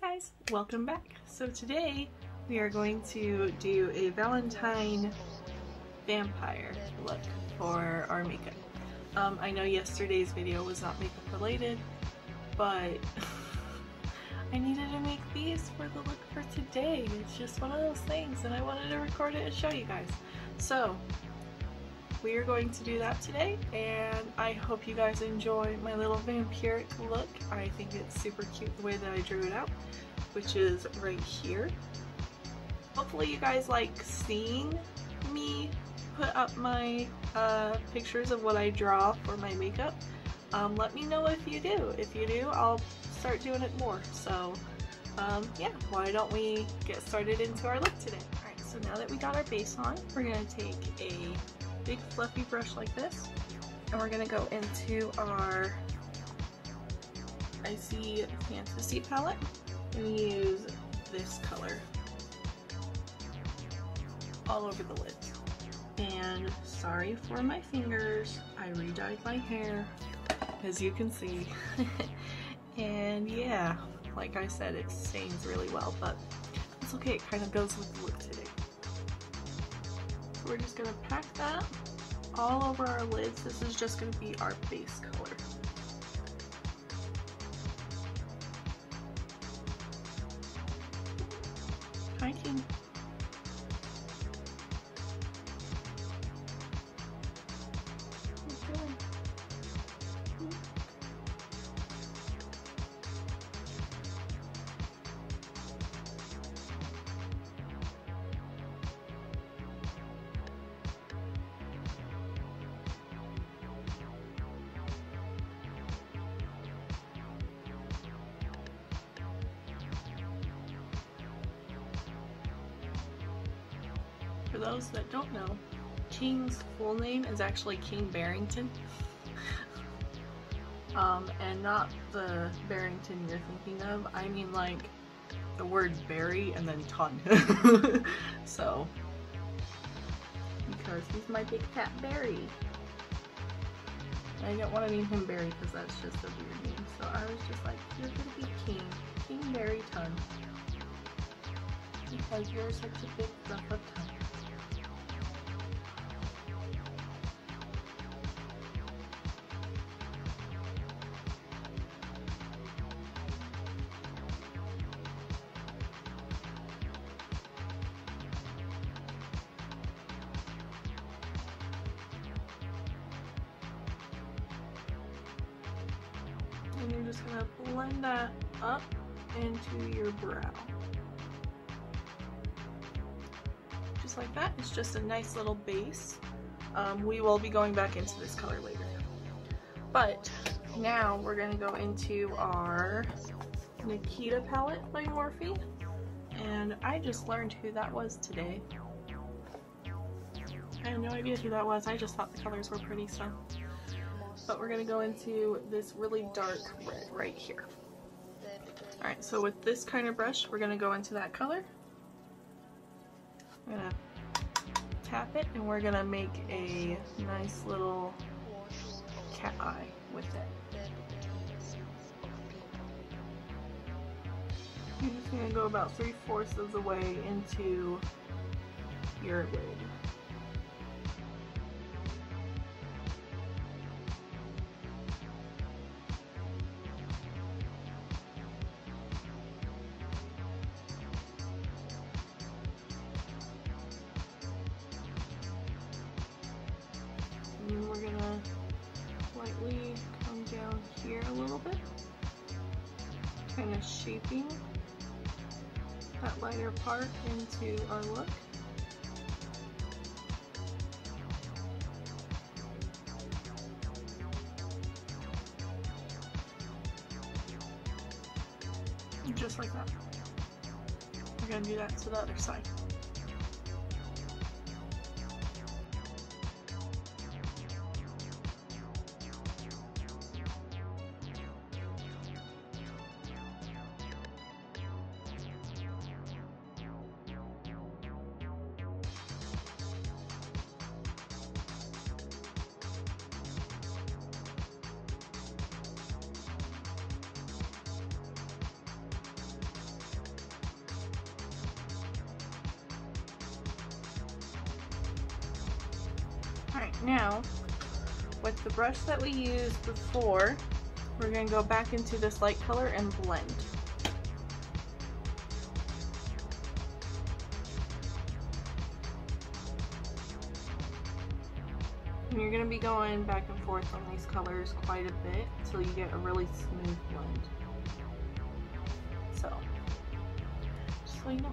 guys, welcome back. So today we are going to do a Valentine vampire look for our makeup. I know yesterday's video was not makeup related, but I needed to make these for the look for today. It's just one of those things and I wanted to record it and show you guys. So we are going to do that today, and I hope you guys enjoy my little vampiric look. I think it's super cute the way that I drew it out, which is right here. Hopefully you guys like seeing me put up my pictures of what I draw for my makeup. Let me know if you do. If you do, I'll start doing it more. So yeah, why don't we get started into our look today. Alright, so now that we got our base on, we're going to take a big fluffy brush like this, and we're going to go into our Icy Fantasy palette and use this color all over the lids. And sorry for my fingers, I re-dyed my hair, as you can see. And yeah, like I said, it stains really well, but it's okay, it kind of goes with the look today. We're just going to pack that all over our lids. This is just going to be our base color. Hi, King. For those that don't know, King's full name is actually King Barrington. And not the Barrington you're thinking of. I mean like the word berry and then ton. So, because he's my big fat berry. I don't want to name him Barry because that's just a weird name. So I was just like, you're gonna be King. King Barrington. Because you're such a big fluff of ton. And you're just going to blend that up into your brow. Just like that. It's just a nice little base. We will be going back into this color later. But now we're going to go into our Nikita palette by Morphe. And I just learned who that was today. I had no idea who that was. I just thought the colors were pretty, so. But we're going to go into this really dark red right here. Alright, so with this kind of brush, we're going to go into that color. I'm going to tap it, and we're going to make a nice little cat eye with it. You're just going to go about 3/4 of the way into your lid. And we're gonna slightly come down here a little bit, kind of shaping that lighter part into our look. And just like that. We're gonna do that to the other side. Alright, now with the brush that we used before, we're going to go back into this light color and blend. And you're going to be going back and forth on these colors quite a bit until you get a really smooth blend. So, just so you know.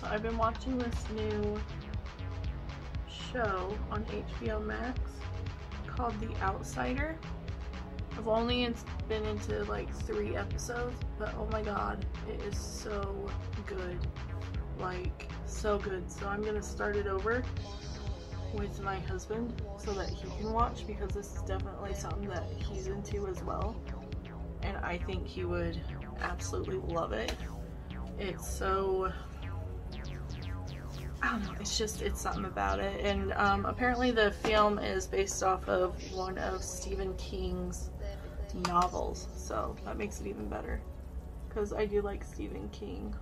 So I've been watching this new show on HBO Max called The Outsider. I've only been into like 3 episodes, but oh my god, it is so good. Like, so good. So I'm gonna start it over with my husband so that he can watch, because this is definitely something that he's into as well. And I think he would absolutely love it. It's so, I don't know, it's something about it. And apparently the film is based off of one of Stephen King's novels, so that makes it even better, because I do like Stephen King.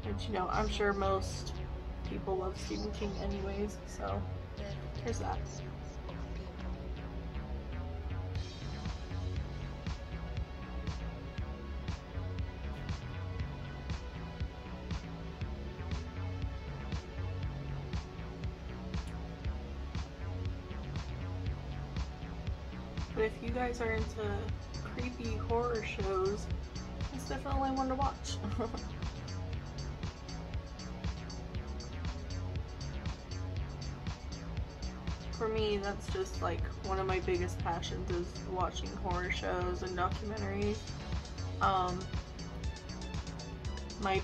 And you know, I'm sure most people love Stephen King anyways, so there's that. But if you guys are into creepy horror shows, it's definitely one to watch. For me, that's just like one of my biggest passions, is watching horror shows and documentaries. My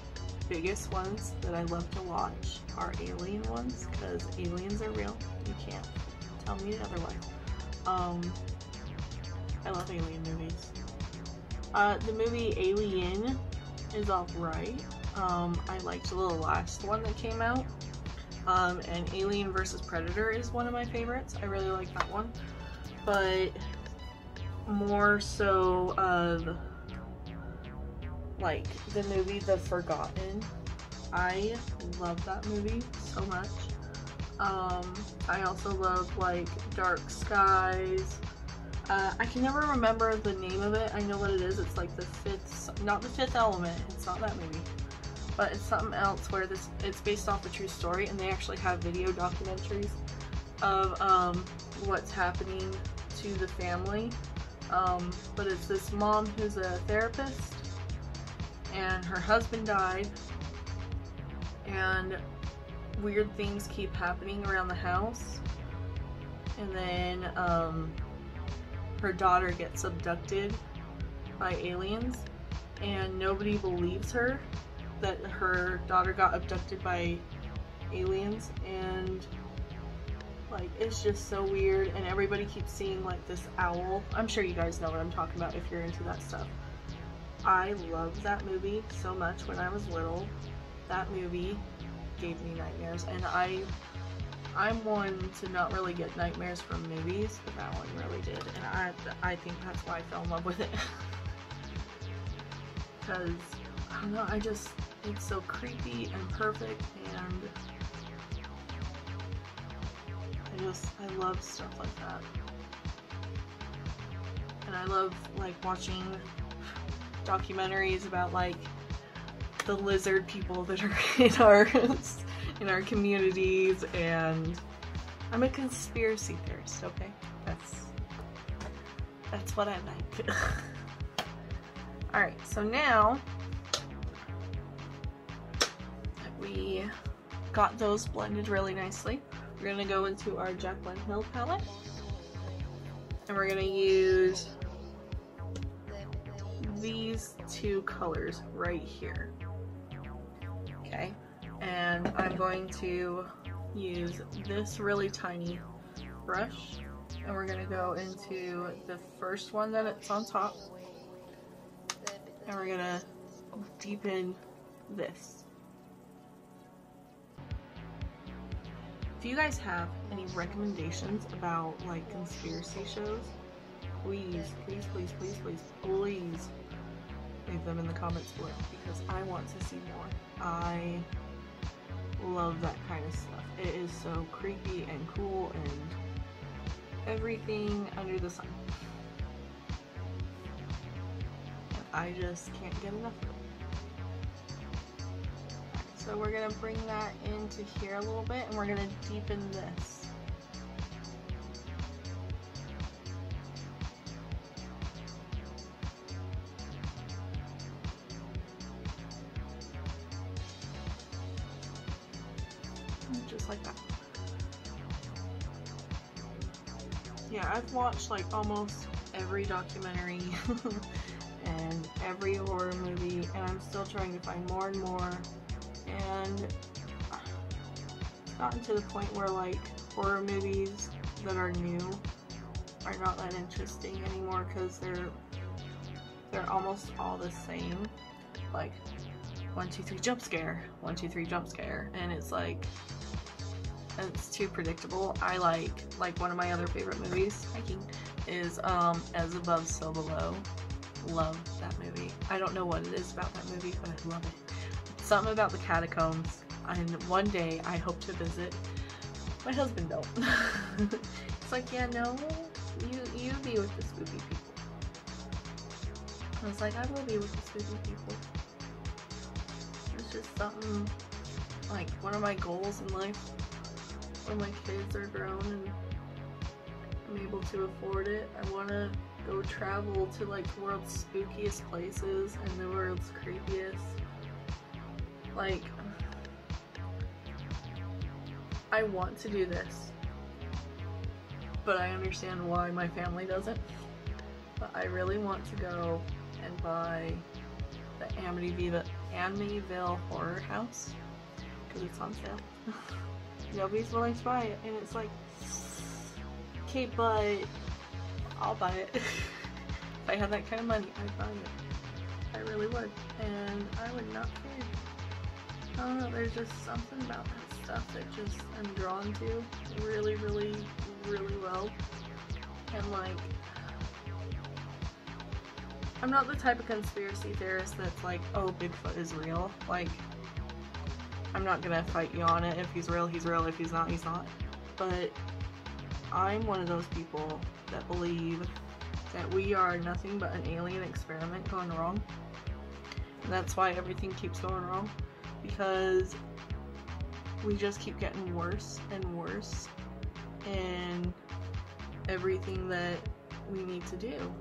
biggest ones that I love to watch are alien ones, because aliens are real. You can't tell me otherwise. I love alien movies. The movie Alien is alright. I liked the last one that came out. And Alien vs. Predator is one of my favorites. I really like that one. But more so of like the movie The Forgotten. I love that movie so much. I also love like Dark Skies. I can never remember the name of it. I know what it is. It's like not The Fifth Element. It's not that movie. But it's something else where it's based off a true story, and they actually have video documentaries of what's happening to the family. But it's this mom who's a therapist, and her husband died, and weird things keep happening around the house. And then her daughter gets abducted by aliens, and nobody believes her that her daughter got abducted by aliens. And like, it's just so weird, and everybody keeps seeing like this owl. I'm sure you guys know what I'm talking about if you're into that stuff. I loved that movie so much when I was little. That movie gave me nightmares, and I'm one to not really get nightmares from movies, but that one really did, and I think that's why I fell in love with it. Because, I don't know, it's so creepy and perfect, and I love stuff like that. And I love like watching documentaries about like the lizard people that are in our communities, and I'm a conspiracy theorist, okay? That's what I like. Alright, so now that we got those blended really nicely, we're going to go into our Jaklyn Hill palette, and we're going to use these two colors right here. Okay, and I'm going to use this really tiny brush, and we're going to go into the first one that it's on top, and we're going to deepen this. If you guys have any recommendations about like conspiracy shows, please leave them in the comments below, because I want to see more. I love that kind of stuff. It is so creepy and cool and everything under the sun. And I just can't get enough of it. So we're going to bring that into here a little bit, and we're going to deepen this. Just like that. Yeah, I've watched like almost every documentary and every horror movie, and I'm still trying to find more and more. And it's gotten to the point where like horror movies that are new are not that interesting anymore, because they're almost all the same. Like 1, 2, 3 jump scare, 1, 2, 3 jump scare, and it's like, it's too predictable. I like one of my other favorite movies, hiking, is As Above, So Below. Love that movie. I don't know what it is about that movie, but I love it. Something about the catacombs, and one day I hope to visit. My husband don't. It's like, yeah, no, you be with the spooky people. I was like, I will be with the spooky people. It's just something, like, one of my goals in life, when my kids are grown and I'm able to afford it. I want to go travel to like the world's spookiest places and the world's creepiest. Like, I want to do this, but I understand why my family doesn't. But I really want to go and buy the Amityville Horror House, because it's on sale. Nobody's willing to buy it, and it's like, okay, but I'll buy it. If I had that kind of money, I'd buy it. I really would, and I would not care. I don't know, there's just something about that stuff that just I'm drawn to really, really, really well. And like, I'm not the type of conspiracy theorist that's like, oh, Bigfoot is real. Like, I'm not gonna fight you on it. If he's real, he's real. If he's not, he's not. But I'm one of those people that believe that we are nothing but an alien experiment gone wrong. And that's why everything keeps going wrong. Because we just keep getting worse and worse in everything that we need to do,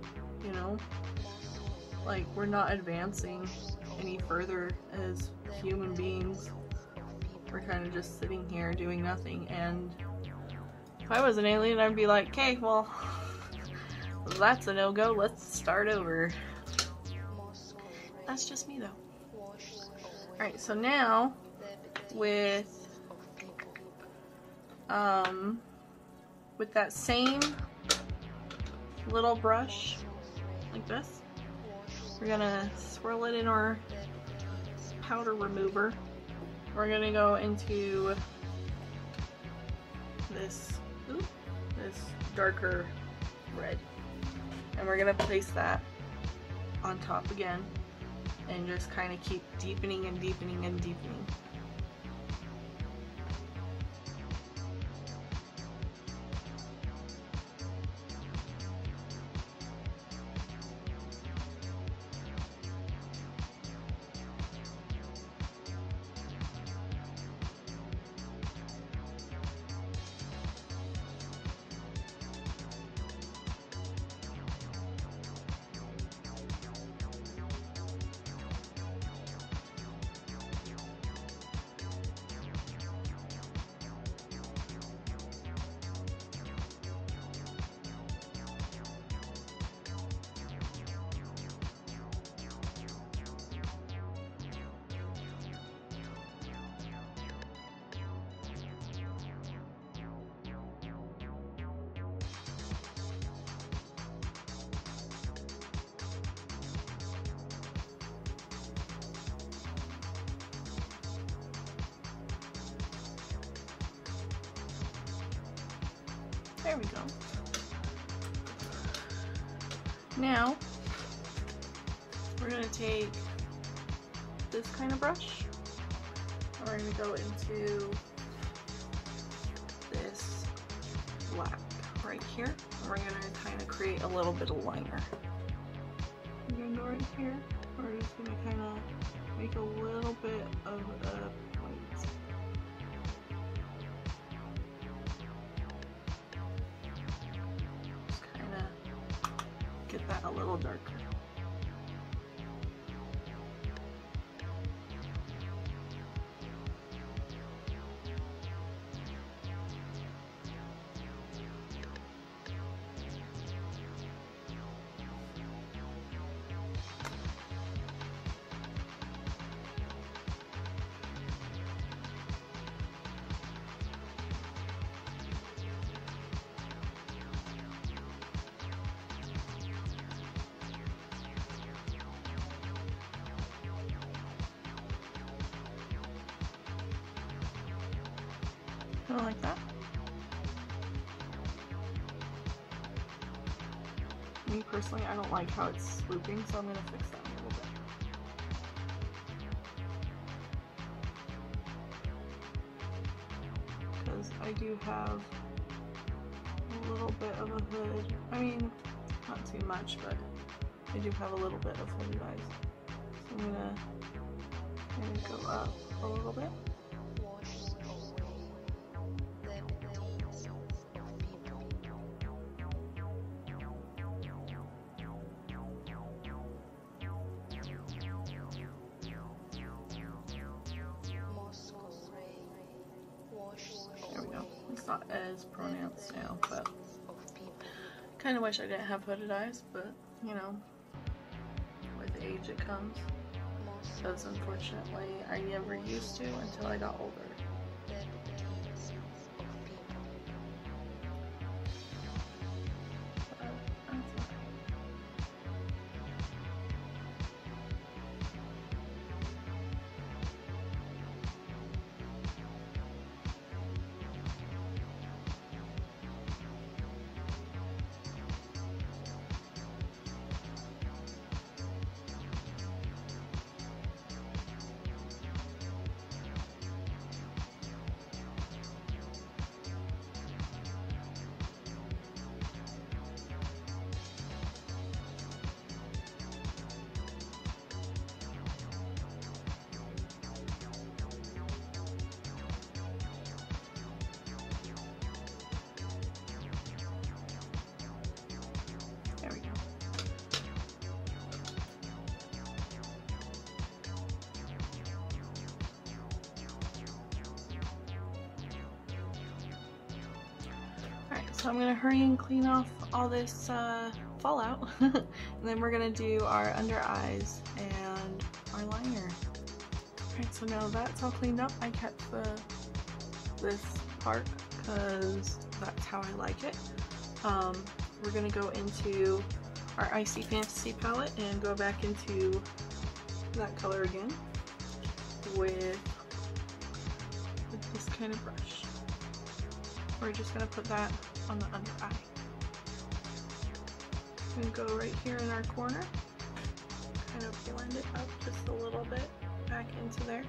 you know? Like, we're not advancing any further as human beings. We're kind of just sitting here doing nothing, and if I was an alien, I'd be like, okay, well, that's a no-go, let's start over. That's just me, though. Alright, so now, with that same little brush, like this, we're gonna swirl it in our powder remover. We're gonna go into this darker red, and we're gonna place that on top again, and just kind of keep deepening and deepening and deepening. There we go. Now, we're going to take this kind of brush. We're going to go into this black right here. And we're going to kind of create a little bit of liner. I'm going to go right here. We're just going to kind of make a little bit of a point. Just kind of get that a little darker. Kind of like that. Me personally, I don't like how it's swooping, so I'm going to fix that a little bit. Because I do have a little bit of a hood. I mean, not too much, but I do have a little bit of hooded eyes. So I'm going to kind of go up a little bit. There we go. It's not as pronounced now, but kind of wish I didn't have hooded eyes, but you know, with age it comes. Because unfortunately I never used to until I got older. So I'm going to hurry and clean off all this fallout, and then we're going to do our under eyes and our liner. Alright, so now that's all cleaned up, I kept this part because that's how I like it. We're going to go into our Icy Fantasy palette and go back into that color again with this kind of brush. We're just going to put that on the under eye. I'm going to go right here in our corner, kind of blend it up just a little bit back into there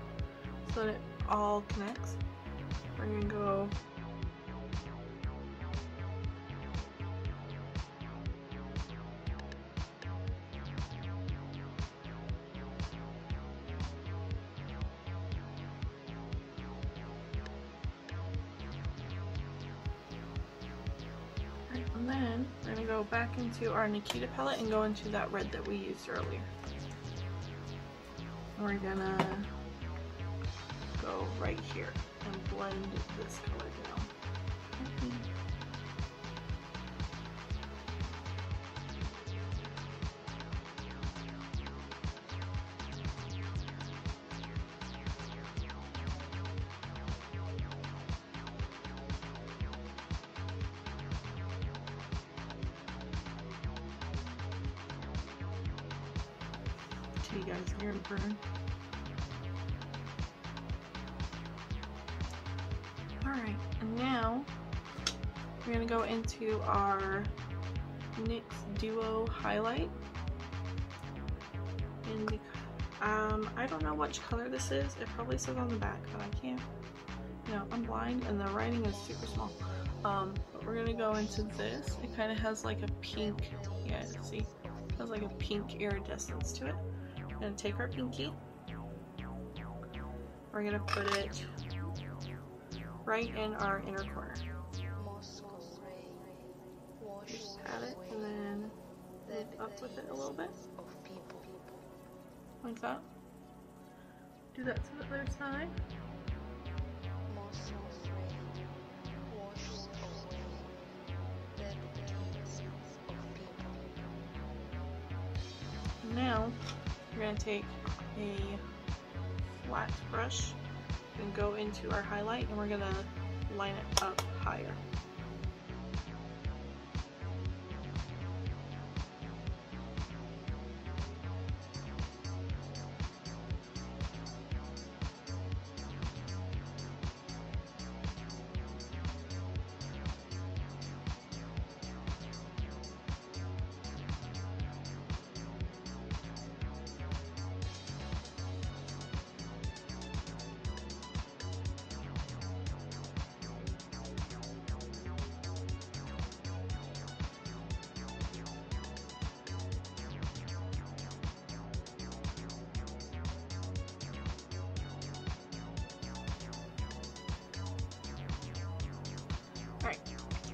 so that it all connects. We're going to go and then we're going to go back into our Nikita palette and go into that red that we used earlier. We're going to go right here and blend this color down. You guys hear it burn. Alright, and now we're going to go into our NYX Duo highlight. And I don't know which color this is. It probably says on the back, but I can't. You know, I'm blind and the writing is super small. But we're gonna go into this. It kind of has like a pink, yeah, see, it has like a pink iridescence to it. We're gonna take our pinky. We're gonna put it right in our inner corner. Just pat it and then lift up with it a little bit. Like that. Do that to the other side. Now we're going to take a flat brush and go into our highlight, and we're going to line it up higher. Alright,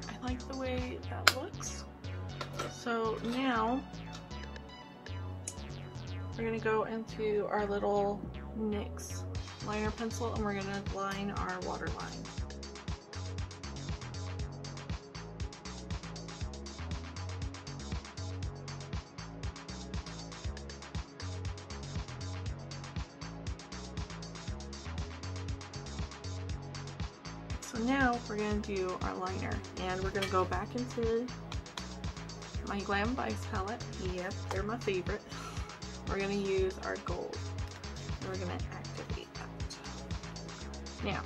I like the way that looks. So now we're going to go into our little NYX liner pencil and we're going to line our waterline. So now we're going to do our liner, and we're going to go back into my Glam Vice palette. Yep, they're my favorite. We're going to use our gold, and we're going to activate that. Now,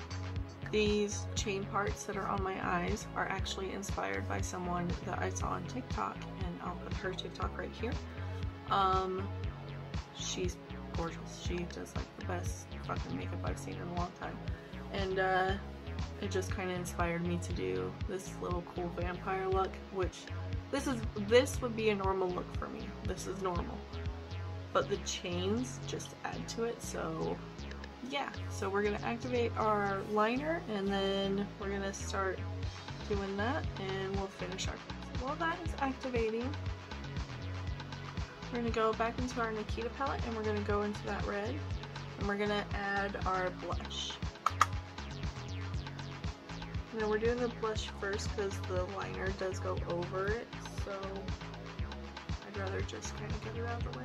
these chain parts that are on my eyes are actually inspired by someone that I saw on TikTok, and I'll put her TikTok right here. She's gorgeous. She does like the best fucking makeup I've seen in a long time. And it just kind of inspired me to do this little cool vampire look, which this would be a normal look for me. This is normal. But the chains just add to it, so yeah. So we're gonna activate our liner, and then we're gonna start doing that, and we'll finish our face. While that is activating, we're gonna go back into our Nikita palette, and we're gonna go into that red, and we're gonna add our blush. Now we're doing the blush first because the liner does go over it, so I'd rather just kind of get it out of the way.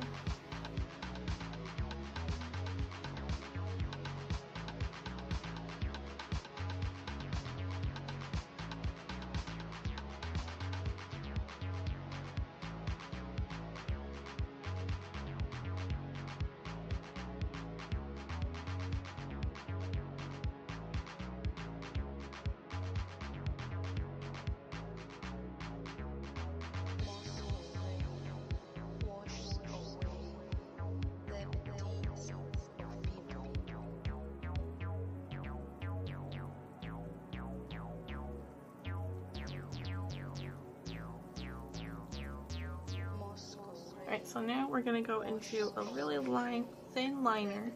Alright, so now we're going to go into a really thin liner.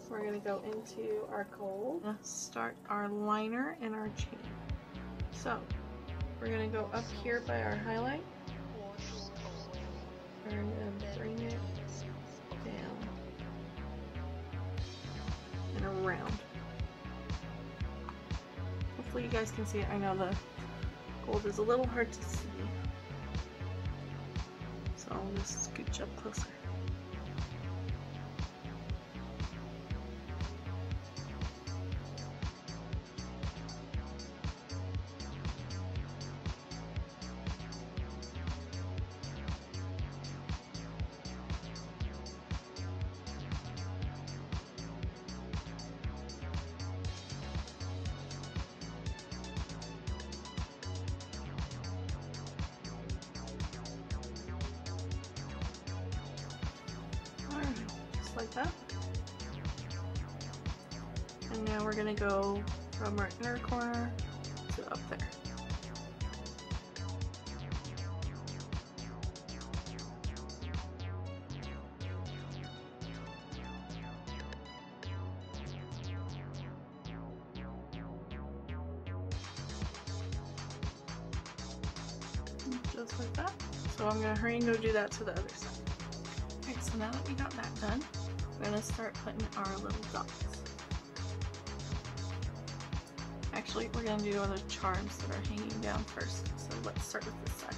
We're going to go into our gold, start our liner and our chain. So, we're going to go up here by our highlight. We're going to bring it down and around. Hopefully you guys can see it. I know the gold is a little hard to see. So I'll just scooch up closer. like that. And now we're gonna go from our inner corner to up there. Just like that. So I'm gonna hurry and go do that to the other side. Alright, so now that we got that done, we're gonna start putting our little dots. Actually, we're gonna do the charms that are hanging down first. So let's start with this side.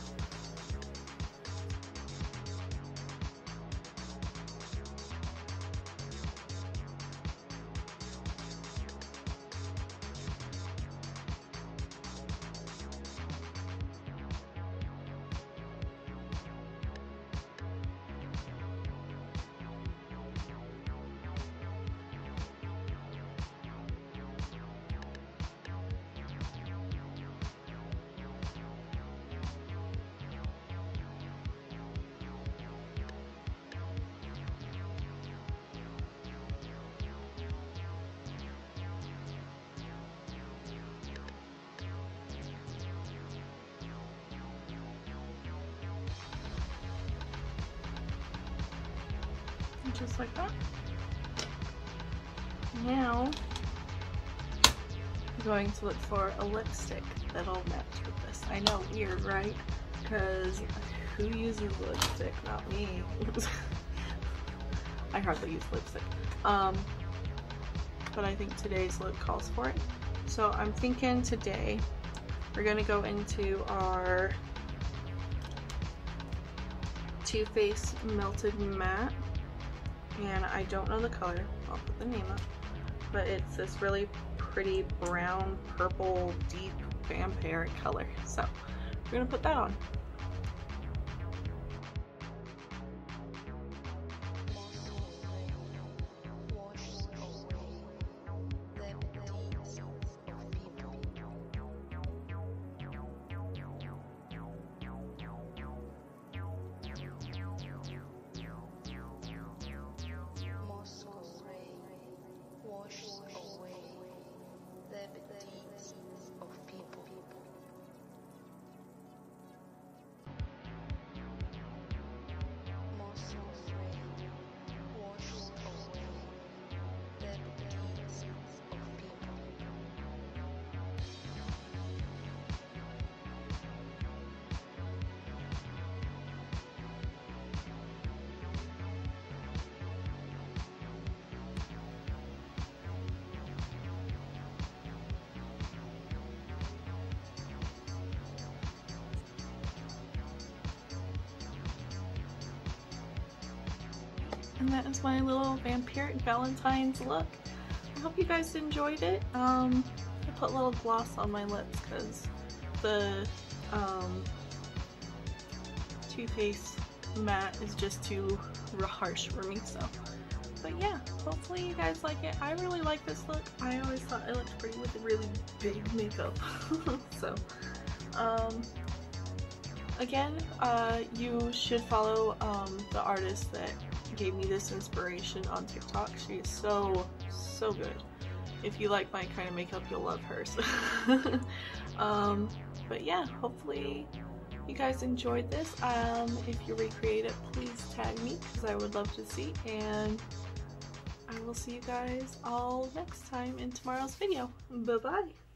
Just like that. Now I'm going to look for a lipstick that'll match with this. I know, weird, right? Because who uses lipstick? Not me. I hardly use lipstick. But I think today's look calls for it. So I'm thinking today we're gonna go into our Too Faced Melted Matte. And I don't know the color, I'll put the name up, but it's this really pretty brown, purple, deep vampire color. So we're gonna put that on. And that is my little vampiric Valentine's look. I hope you guys enjoyed it. I put a little gloss on my lips because the Too Faced matte is just too harsh for me. So, but yeah, hopefully you guys like it. I really like this look. I always thought it looked pretty with really big makeup. So, again, you should follow the artist that gave me this inspiration on TikTok. She is so good. If you like my kind of makeup, you'll love hers. But yeah, hopefully you guys enjoyed this. If you recreate it, please tag me because I would love to see, and I will see you guys all next time in tomorrow's video. Bye bye.